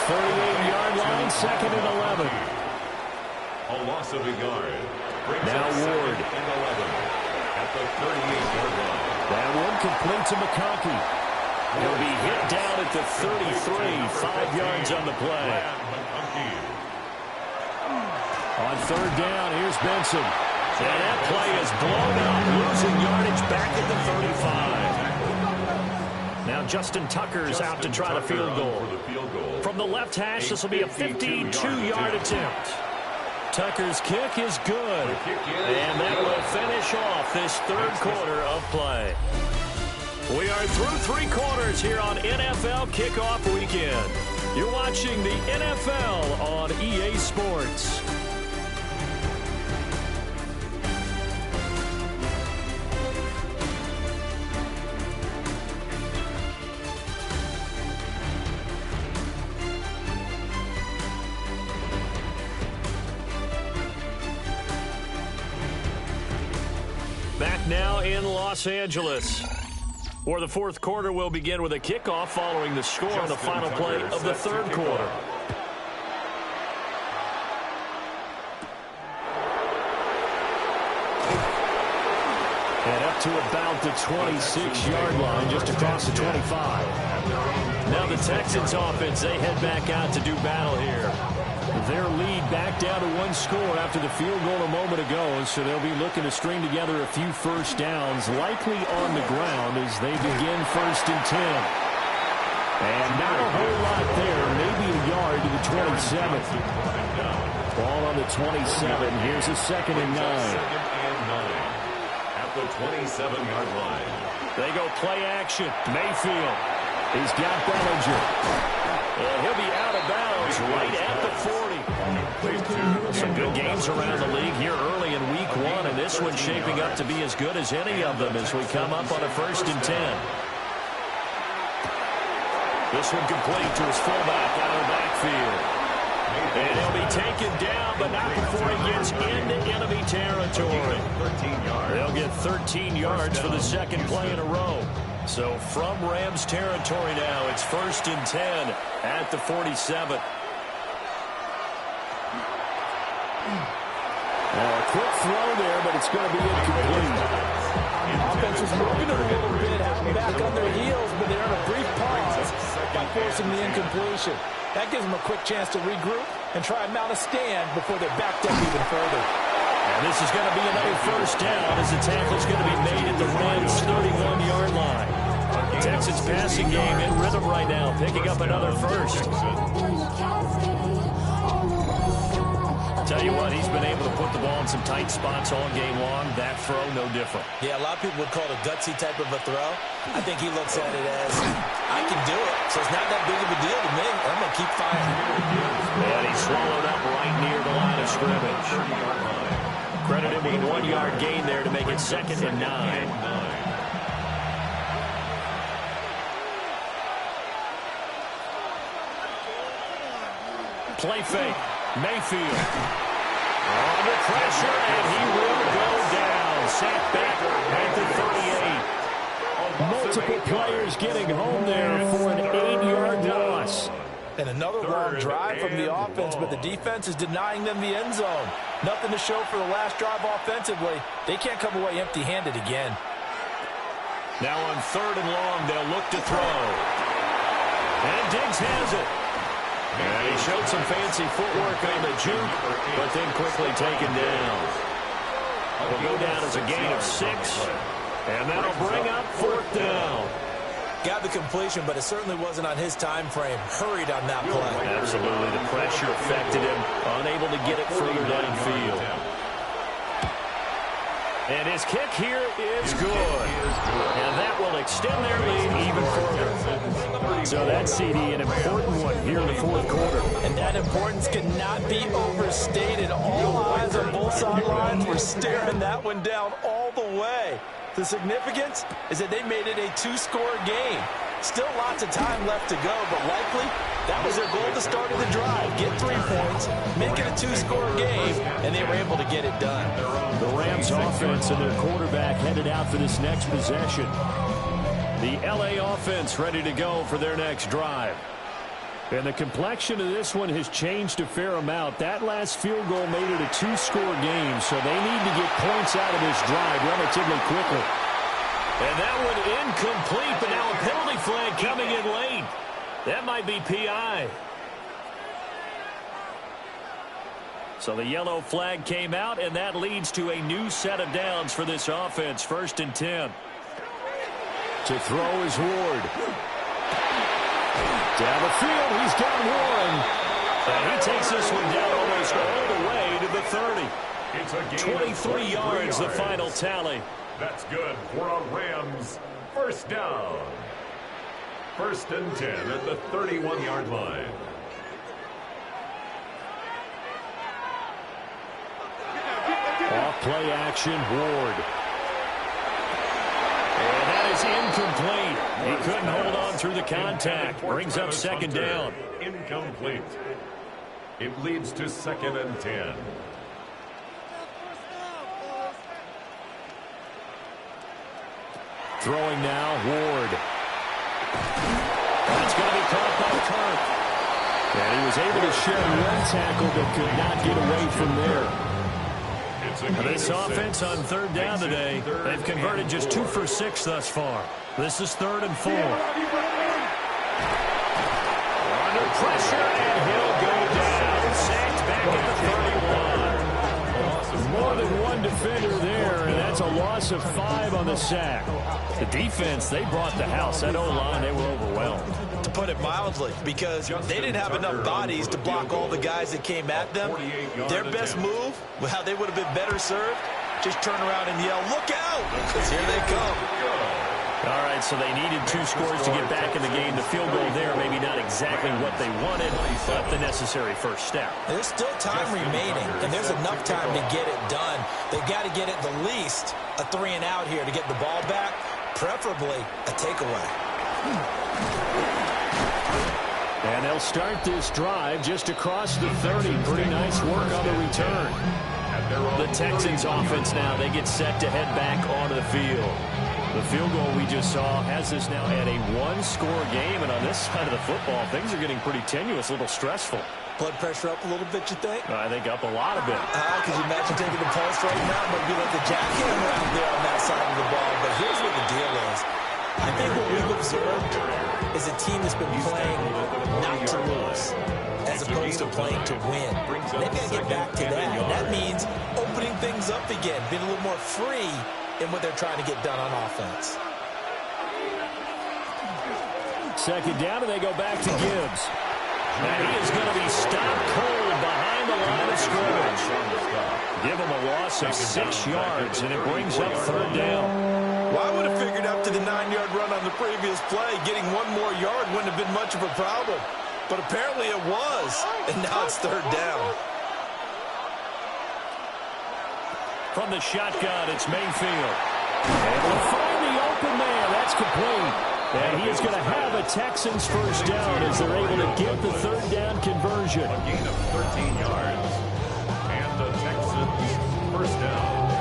Speaker 5: 38-yard line, second and 11.
Speaker 4: A loss of a yard.
Speaker 5: Now Ward.
Speaker 4: And 11 at the 38-yard line.
Speaker 5: That one complete to McConkey.
Speaker 2: He'll be hit down at the 33, 5 yards on the play.
Speaker 5: On third down, here's Benson.
Speaker 2: And that play is blown up, losing yardage back at the 35. Now Justin Tucker's out to try the field goal. From the left hash, this will be a 52-yard attempt. Tucker's kick is good. And that will finish off this third quarter of play. We are through 3 quarters here on NFL Kickoff Weekend. You're watching the NFL on EA Sports. Back now in Los Angeles, where the fourth quarter will begin with a kickoff following the score on the final play of the third quarter.
Speaker 5: And up to about the 26-yard line, just across the 25.
Speaker 2: Now the Texans offense, they head back out to do battle here.
Speaker 5: Their lead back down to 1 score after the field goal a moment ago, so they'll be looking to string together a few first downs, likely on the ground as they begin first and 10. And not a whole lot there, maybe a yard to the 27th. Ball on the 27. Here's a second and 9.
Speaker 4: At the 27-yard line.
Speaker 2: They go play action. Mayfield.
Speaker 5: He's got Bellinger.
Speaker 2: And he'll be out of bounds right at the 40. Some good games around the league here early in week 1, and this one's shaping up to be as good as any of them as we come up on a first and 10. This one complete to his fullback out of the backfield. And he'll be taken down, but not before he gets into enemy territory. They'll get 13 yards for the second play in a row. So from Rams territory now, it's first and 10 at the 47.
Speaker 5: A quick throw there, but it's going to be incomplete.
Speaker 3: Offense was moving a little bit, back on their heels, but they earned a brief pause by forcing the incompletion. That gives them a quick chance to regroup and try and mount a stand before they're backed up even further.
Speaker 2: And this is going to be another first down as the tackle's going to be made at the Rams' 31-yard line. The Texans passing game in rhythm right now, picking up another first. Tell you what, he's been able to put the ball in some tight spots all game long. That throw, no different.
Speaker 7: Yeah, a lot of people would call it a gutsy type of a throw. I think he looks at it as, I can do it, so it's not that big of a deal to me. I'm going to keep firing.
Speaker 2: And he's swallowed up right near the line of scrimmage. Credit him with 1-yard gain there to make it 2nd and 9. Play fake. Mayfield. Under pressure, and he will go down. Sacked back at the 38.
Speaker 5: Multiple players getting home there for an 8-yard loss.
Speaker 7: And another long drive from the offense, but the defense is denying them the end zone. Nothing to show for the last drive offensively. They can't come away empty-handed again.
Speaker 2: Now on 3rd and long, they'll look to throw. And Diggs has it. And he showed some fancy footwork on the juke, but then quickly taken down. Will go down as a gain of 6, and that'll bring up 4th down.
Speaker 7: Got the completion, but it certainly wasn't on his time frame. Hurried on that play.
Speaker 2: Absolutely, the pressure affected him, unable to get it further downfield. And his kick here is good. And that will extend their lead even further. So that CD, an important one here in the 4th quarter.
Speaker 7: And that importance cannot be overstated. All eyes on both sidelines were staring that one down all the way. The significance is that they made it a 2-score game. Still lots of time left to go, but likely that was their goal to start of the drive. Get 3 points, make it a 2-score game, and they were able to get it done.
Speaker 5: The Rams offense and their quarterback headed out for this next possession. The LA offense ready to go for their next drive. And the complexion of this one has changed a fair amount. That last field goal made it a 2-score game, so they need to get points out of this drive relatively quickly.
Speaker 2: And that one incomplete, but now a penalty flag coming in late. That might be PI. So the yellow flag came out, and that leads to a new set of downs for this offense. 1st and 10.
Speaker 5: To throw is Ward. Down the field, he's got Warren.
Speaker 2: And he takes this one down almost all the way to the 30.
Speaker 4: It's a
Speaker 2: 23 yards, the final tally.
Speaker 4: That's good for a Rams 1st down. 1st and 10 at the 31-yard line.
Speaker 5: Off play action, Ward.
Speaker 2: And that is incomplete. He couldn't hold on through the contact. Brings up 2nd down.
Speaker 4: Incomplete. It leads to 2nd and 10.
Speaker 5: Throwing now, Ward.
Speaker 2: That's going to be caught by Kirk.
Speaker 5: And he was able to shed one tackle but could not get away from there.
Speaker 2: This offense on 3rd down today, they've converted just 2 for 6 thus far. This is 3rd and 4. Under pressure, and he'll go down. Sacked back at the 31.
Speaker 5: More than one defender there, and that's a loss of 5 on the sack.
Speaker 2: The defense, they brought the house. That O-line, they were overwhelmed.
Speaker 7: To put it mildly, because they didn't have enough bodies to block all the guys that came at them. Their best move, how they would have been better served, just turn around and yell, "Look out!" Because here they come.
Speaker 2: All right, so they needed 2 scores to get back in the game. The field goal there, maybe not exactly what they wanted, but the necessary first step.
Speaker 7: There's still time remaining, and there's enough time to get it done. They've got to get at the least a 3-and-out here to get the ball back, preferably a takeaway.
Speaker 5: And they'll start this drive just across the 30. Pretty nice work on the return.
Speaker 2: The Texans offense now, they get set to head back onto the field. The field goal we just saw has us now at a 1-score game, and on this side of the football, things are getting pretty tenuous, a little stressful.
Speaker 7: Blood pressure up a little bit, you think?
Speaker 2: I think up a lot of it.
Speaker 7: Could you imagine taking the pulse right now? It might be like a jackhammer out there on that side of the ball. But here's what the deal is. I think what we've observed is a team that's been playing not to lose, as opposed to playing to win. They've got to get back to that. And that means opening things up again, being a little more free in what they're trying to get done on offense.
Speaker 5: 2nd down, and they go back to Gibbs.
Speaker 2: And he is going to be stopped cold behind the line of scrimmage. Give him a loss of 6 yards, and it brings up 3rd down.
Speaker 7: Well, I would have figured after the 9-yard run on the previous play, getting 1 more yard wouldn't have been much of a problem. But apparently it was, and now it's 3rd down.
Speaker 2: From the shotgun, it's Mayfield. Able to find the open man. That's complete. And he is going to have a Texans first down as they're able to get the third down conversion.
Speaker 4: A gain of 13 yards. And the Texans first down.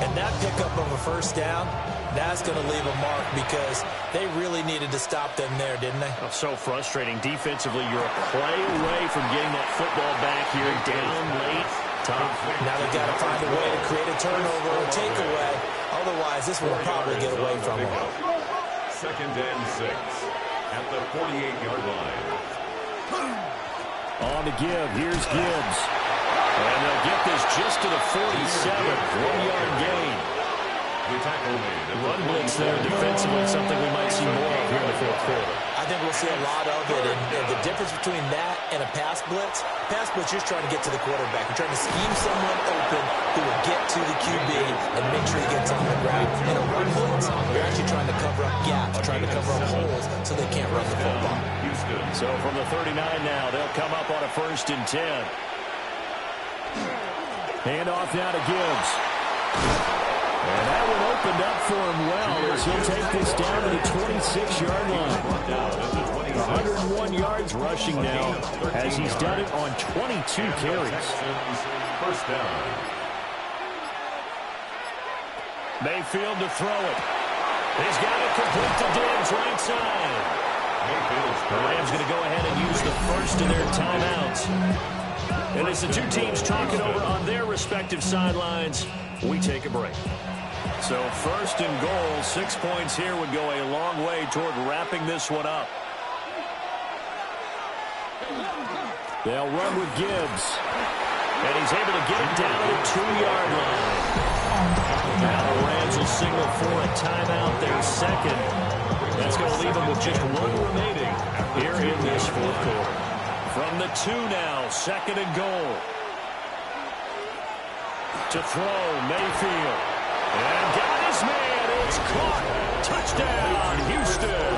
Speaker 7: And that pickup of a first down, that's going to leave a mark because they really needed to stop them there, didn't they?
Speaker 2: Oh, so frustrating. Defensively, you're a play away from getting that football back here down late. Tough.
Speaker 7: Now they've got to find a way to create a turnover or takeaway. Otherwise, this will probably get away from them.
Speaker 4: 2nd and 6 at the 48-yard line.
Speaker 5: On the give. Here's Gibbs.
Speaker 2: And they'll get this just to the 47. 1-yard gain.
Speaker 4: The tackle made.
Speaker 2: The run blitz there defensively, something we might see more of here in the fourth quarter.
Speaker 7: I think we'll see a lot of it. And the difference between that and a pass blitz, you're just trying to get to the quarterback. You're trying to scheme someone open who will get to the QB and make sure he gets on the ground. In a run blitz, you're actually trying to cover up gaps, trying to cover up holes so they can't run the football.
Speaker 2: So from the 39 now, they'll come up on a 1st and 10.
Speaker 5: Handoff now to Gibbs. And that one opened up for him well as he'll take this down to the 26-yard line. 101 yards rushing now as he's done it on 22 carries.
Speaker 4: First down.
Speaker 2: Mayfield to throw it. He's got it complete to Diggs, right side. The Rams going to go ahead and use the first of their timeouts. And as the two teams talk it over on their respective sidelines, we take a break. So 1st and goal, 6 points here would go a long way toward wrapping this one up.
Speaker 5: They'll run with Gibbs.
Speaker 2: And he's able to get it down to the 2-yard line. Now the Rams will signal for a timeout, their second. That's going to leave them with just one remaining here in this fourth quarter. From the 2 now, 2nd and goal. To throw, Mayfield. And got his man. It's caught. Touchdown, Houston.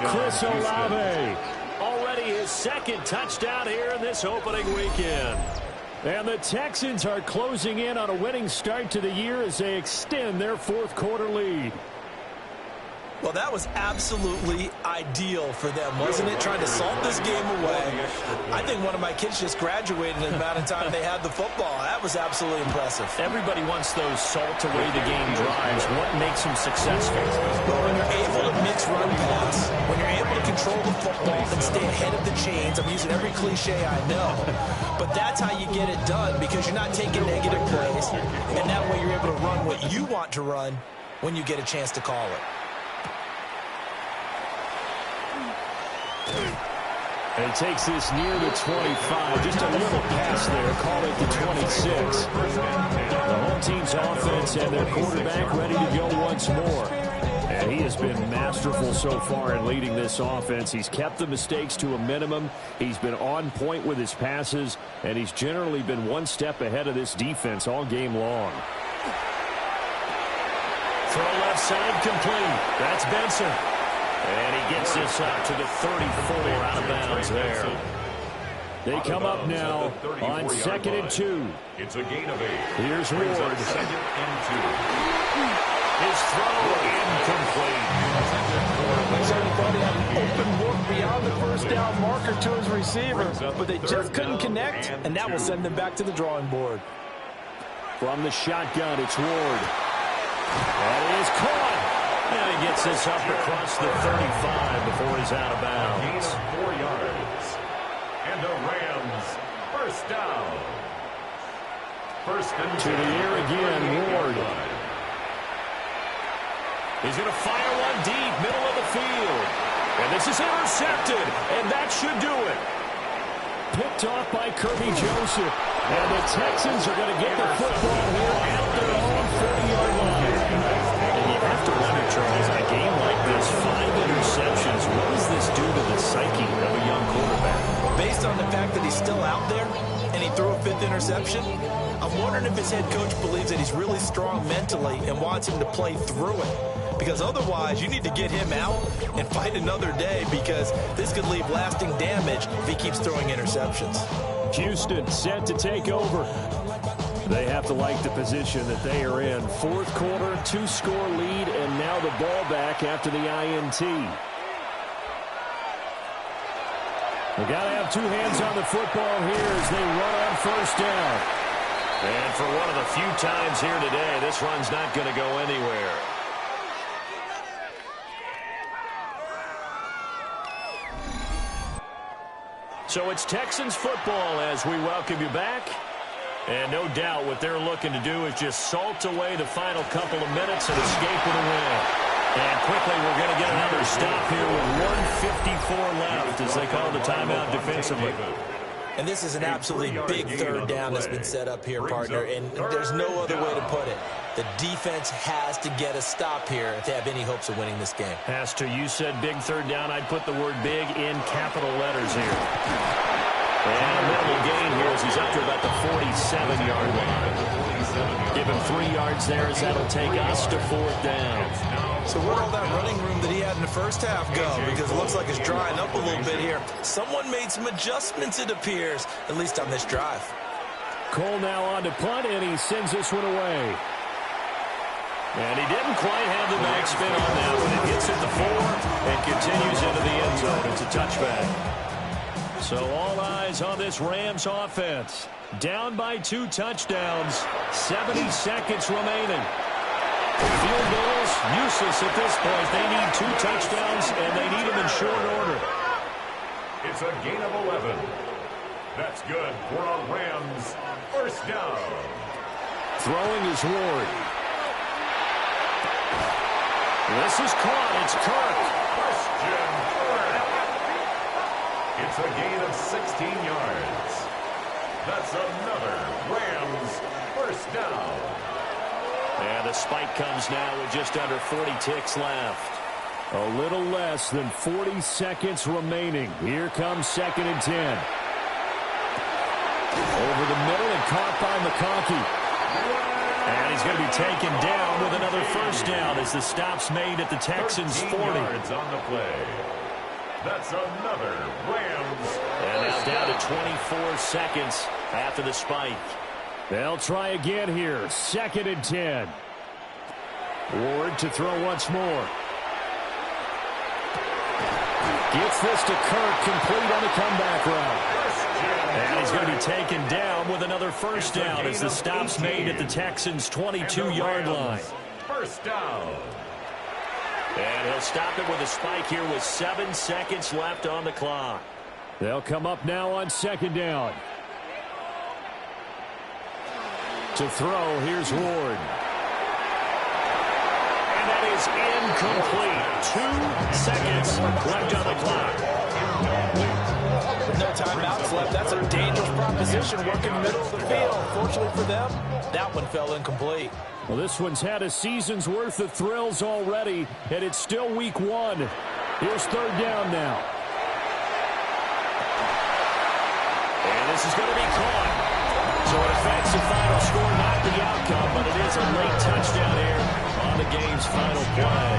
Speaker 2: Chris Olave. Already his 2nd touchdown here in this opening weekend. And the Texans are closing in on a winning start to the year as they extend their fourth quarter lead.
Speaker 7: Well, that was absolutely ideal for them, wasn't it? Trying to salt this game away. I think one of my kids just graduated in the amount of time they had the football. That was absolutely impressive.
Speaker 2: Everybody wants those salt-away-the-game drives. What makes them successful?
Speaker 7: Well, when you're able to mix run pass, when you're able to control the football and stay ahead of the chains, I'm using every cliche I know, but that's how you get it done because you're not taking negative plays, and that way you're able to run what you want to run when you get a chance to call it.
Speaker 5: And he takes this near the 25. Just a little pass there. Call it the 26. The home team's offense and their quarterback ready to go once more. And he has been masterful so far in leading this offense. He's kept the mistakes to a minimum. He's been on point with his passes. And he's generally been one step ahead of this defense all game long.
Speaker 2: Throw left side complete. That's Benson. And he gets this up to the 34 out of bounds there.
Speaker 5: They come up now on 2nd and 2.
Speaker 4: It's a gain of 8.
Speaker 5: Here's Ward.
Speaker 4: 2nd and 2.
Speaker 2: His throw incomplete.
Speaker 3: So he thought he had an open look beyond the first down marker to his receiver, but they just couldn't connect, and that will send them back to the drawing board.
Speaker 5: From the shotgun, it's Ward. That is caught.
Speaker 2: And he gets this up across the 35 before he's out of bounds.
Speaker 4: 4 yards. And the Rams first down. 1st and 10.
Speaker 5: To the air again, Ward.
Speaker 2: He's going to fire one deep, middle of the field. And this is intercepted, and that should do it.
Speaker 5: Picked off by Kirby Joseph. And the Texans are going to get the football here at their own 40-yard line.
Speaker 2: And you have to wonder, Charles, in a game like this, 5 interceptions, what does this do to the psyche of a young quarterback?
Speaker 7: Well, based on the fact that he's still out there and he threw a 5th interception, I'm wondering if his head coach believes that he's really strong mentally and wants him to play through it. Because otherwise, you need to get him out and fight another day because this could leave lasting damage if he keeps throwing interceptions.
Speaker 5: Houston set to take over. They have to like the position that they are in. Fourth quarter, 2-score lead, and now the ball back after the INT. They got to have two hands on the football here as they run on first down.
Speaker 2: And for one of the few times here today, this run's not going to go anywhere. So it's Texans football as we welcome you back. And no doubt what they're looking to do is just salt away the final couple of minutes and escape with a win. And quickly we're going to get another stop here with 1:54 left as they call the timeout defensively.
Speaker 7: And this is an absolutely big third down that's been set up here, partner, and there's no other way to put it. The defense has to get a stop here if they have any hopes of winning this game.
Speaker 2: Has to. You said big third down. I'd put the word big in capital letters here. And a minimal gain here as he's up to about the 47-yard line. Give him 3 yards there as that'll take us to fourth down.
Speaker 7: So where'd all that running room that he had in the first half go? Because it looks like it's drying up a little bit here. Someone made some adjustments, it appears, at least on this drive.
Speaker 5: Cole now on to punt, and he sends this one away.
Speaker 2: And he didn't quite have the backspin on that one. It gets at the 4 and continues into the end zone. It's a touchback.
Speaker 5: So all eyes on this Rams offense. Down by 2 touchdowns. 70 seconds remaining. Field goals, useless at this point. They need 2 touchdowns, and they need them in short order.
Speaker 4: It's a gain of 11. That's good for a Rams first down.
Speaker 5: Throwing is Ward.
Speaker 2: This is caught. It's Kirk.
Speaker 4: Christian Kirk. It's a gain of 16 yards. That's another Rams first down.
Speaker 2: And the spike comes now with just under 40 ticks left.
Speaker 5: A little less than 40 seconds remaining. Here comes 2nd and 10. Over the middle and caught by McConkey.
Speaker 2: And he's going to be taken down with another first down as the stop's made at the Texans' 40.
Speaker 4: Yards on the play. That's another Rams.
Speaker 2: And now down to 24 seconds after the spike.
Speaker 5: They'll try again here. 2nd and 10. Ward to throw once more. Gets this to Kirk, complete on the comeback route. And he's going to be taken down with another first down as the stop's made at the Texans' 22-yard line.
Speaker 4: First down.
Speaker 2: And he'll stop it with a spike here with 7 seconds left on the clock.
Speaker 5: They'll come up now on 2nd down. To throw, here's Ward.
Speaker 2: And that is incomplete. 2 seconds left on the clock.
Speaker 7: With no timeouts left, that's a dangerous proposition working middle of the field. Fortunately for them, that one fell incomplete.
Speaker 5: Well, this one's had a season's worth of thrills already, and it's still week 1. Here's 3rd down now.
Speaker 2: And this is going to be caught. So an offensive final score, not the outcome, but it is a late touchdown here on the game's final play.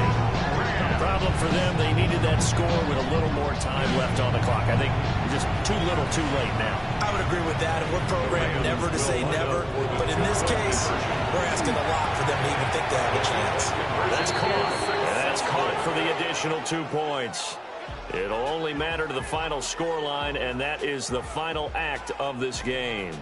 Speaker 2: Problem for them, they needed that score with a little more time left on the clock. I think just too little, too late now.
Speaker 7: I would agree with that, and we're programmed never to say never. But in this case, we're asking a lot for them to even think they have a chance.
Speaker 2: That's caught. And that's caught for the additional 2 points. It'll only matter to the final score line, and that is the final act of this game.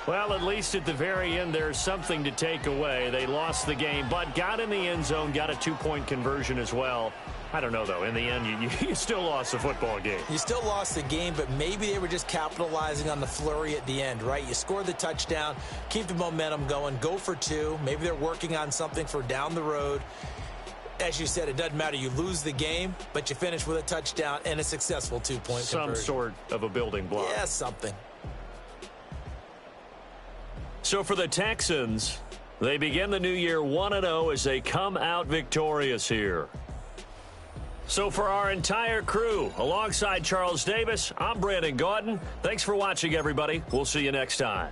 Speaker 2: Well, at least at the very end, there's something to take away. They lost the game, but got in the end zone, got a 2-point conversion as well. I don't know, though. In the end, you still lost the football game.
Speaker 7: You still lost the game, but maybe they were just capitalizing on the flurry at the end, right? You score the touchdown, keep the momentum going, go for 2. Maybe they're working on something for down the road. As you said, it doesn't matter. You lose the game, but you finish with a touchdown and a successful 2-point conversion.
Speaker 2: Some sort of a building block.
Speaker 7: Yeah, something.
Speaker 2: So for the Texans, they begin the new year 1-0 as they come out victorious here. So for our entire crew, alongside Charles Davis, I'm Brandon Gaudin. Thanks for watching, everybody. We'll see you next time.